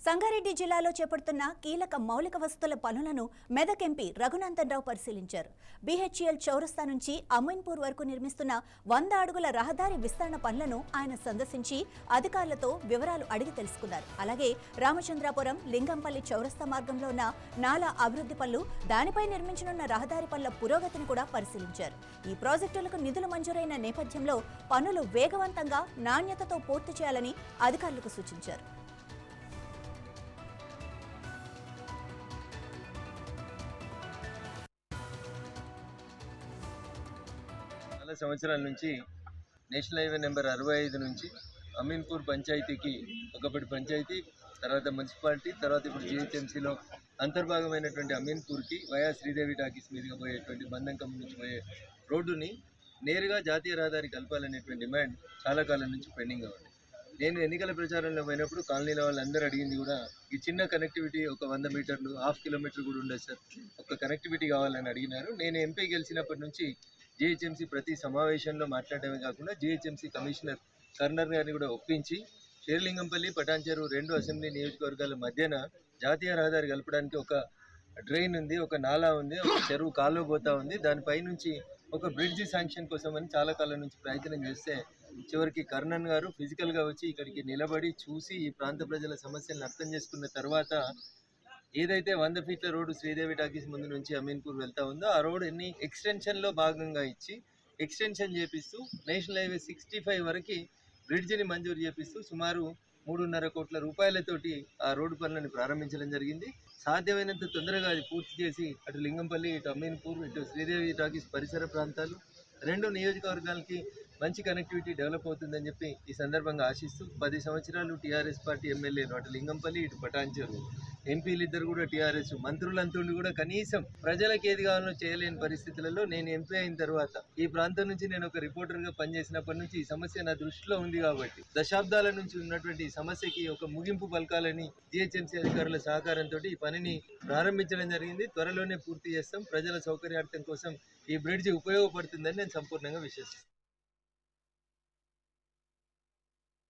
సంగారెడ్డి జిల్లాలో చేపడుతున్న కీలక మౌలిక వసతుల పనులను మెదక్ ఎంపీ రఘునందన్ రావు పరిశీలించారు. బీహెచ్ఈఎల్ చౌరస్తా నుంచి అమీన్పూర్ వరకు నిర్మిస్తున్న 100 అడుగుల రహదారి విస్తరణ పనులను ఆయన సందర్శించి అధికారులతో వివరాలు అడిగి తెలుసుకున్నారు. అలాగే రామచంద్రాపురం లింగంపల్లి చౌరస్తా మార్గంలో ఉన్న నాలా అభివృద్ధి పనులు, దానిపై నిర్మించనున్న రహదారి పనుల పురోగతిని కూడా పరిశీలించారు. ఈ ప్రాజెక్టులకు నిధులు మంజూరైన నేపథ్యంలో పనులు వేగవంతంగా నాణ్యతతో పూర్తి చేయాలని అధికారులకు సూచించారు. చాలా సంవత్సరాల నుంచి నేషనల్ హైవే నెంబర్ 65 నుంచి అమీన్పూర్ పంచాయతీకి ఒకప్పటి పంచాయతీ, తర్వాత మున్సిపాలిటీ, తర్వాత ఇప్పుడు జిహెచ్ఎంసీలో అంతర్భాగమైనటువంటి అమీన్పూర్కి వయా శ్రీదేవి టాకీస్ మీదుగా పోయేటువంటి బంధంకం నుంచి పోయే రోడ్డుని నేరుగా జాతీయ రహదారి కలపాలనేటువంటి డిమాండ్ చాలా కాలం నుంచి పెండింగ్ ఉంది. నేను ఎన్నికల ప్రచారంలో పోయినప్పుడు కాలనీలో వాళ్ళందరూ అడిగింది కూడా ఈ చిన్న కనెక్టివిటీ, ఒక 100 మీటర్లు, ½ కిలోమీటర్ కూడా ఉండదు సార్, ఒక కనెక్టివిటీ కావాలని అడిగినారు. నేను ఎంపీ గెలిచినప్పటి నుంచి జిహెచ్ఎంసీ ప్రతి సమావేశంలో మాట్లాడటమే కాకుండా జిహెచ్ఎంసీ కమిషనర్ కర్నర్ గారిని కూడా ఒప్పించి షేర్లింగంపల్లి, పటాన్చెరు 2 అసెంబ్లీ నియోజకవర్గాల మధ్యన జాతీయ రహదారి కలపడానికి ఒక డ్రైన్ ఉంది, ఒక నాలా ఉంది, ఒక చెరువు కాలువ పోతా ఉంది. దానిపై నుంచి ఒక బ్రిడ్జి శాంక్షన్ కోసం అని చాలా కాలం నుంచి ప్రయత్నం చేస్తే చివరికి కర్ణన్ గారు ఫిజికల్గా వచ్చి ఇక్కడికి నిలబడి చూసి ఈ ప్రాంత ప్రజల సమస్యలను అర్థం చేసుకున్న తర్వాత ఏదైతే 100 ఫీట్ల రోడ్డు శ్రీదేవి టాకీస్ ముందు నుంచి అమీన్పూర్ వెళ్తా ఉందో ఆ రోడ్ ఎక్స్టెన్షన్లో భాగంగా ఇచ్చి ఎక్స్టెన్షన్ చేపిస్తూ నేషనల్ హైవే 65 వరకు బ్రిడ్జిని మంజూరు చేపిస్తూ సుమారు 3.5 కోట్ల రూపాయలతోటి ఆ రోడ్డు పనులను ప్రారంభించడం జరిగింది. సాధ్యమైనంత తొందరగా అది పూర్తి చేసి అటు లింగంపల్లి, ఇటు అమీన్పూర్, ఇటు శ్రీదేవి టాకీస్ పరిసర ప్రాంతాలు 2 నియోజకవర్గాలకి మంచి కనెక్టివిటీ డెవలప్ అవుతుందని చెప్పి ఈ సందర్భంగా ఆశిస్తూ 10 సంవత్సరాలు టీఆర్ఎస్ పార్టీ ఎమ్మెల్యేలు అటు లింగంపల్లి, ఇటు పటాన్చెరు ఎంపీలు ఇద్దరు కూడా టీఆర్ఎస్, మంత్రులంతుండి కూడా కనీసం ప్రజలకు ఏది కావాలో చేయలేని పరిస్థితులలో నేను ఎంపీ అయిన తర్వాత ఈ ప్రాంతం నుంచి నేను ఒక రిపోర్టర్గా పనిచేసినప్పటి నుంచి ఈ సమస్య నా దృష్టిలో ఉంది కాబట్టి దశాబ్దాల నుంచి ఉన్నటువంటి ఈ సమస్యకి ఒక ముగింపు పలకాలని జిహెచ్ఎంసీ అధికారుల సహకారంతో ఈ పనిని ప్రారంభించడం జరిగింది. త్వరలోనే పూర్తి చేస్తాం. ప్రజల సౌకర్యార్థం కోసం ఈ బ్రిడ్జి ఉపయోగపడుతుందని నేను సంపూర్ణంగా విశ్వసిస్తాను.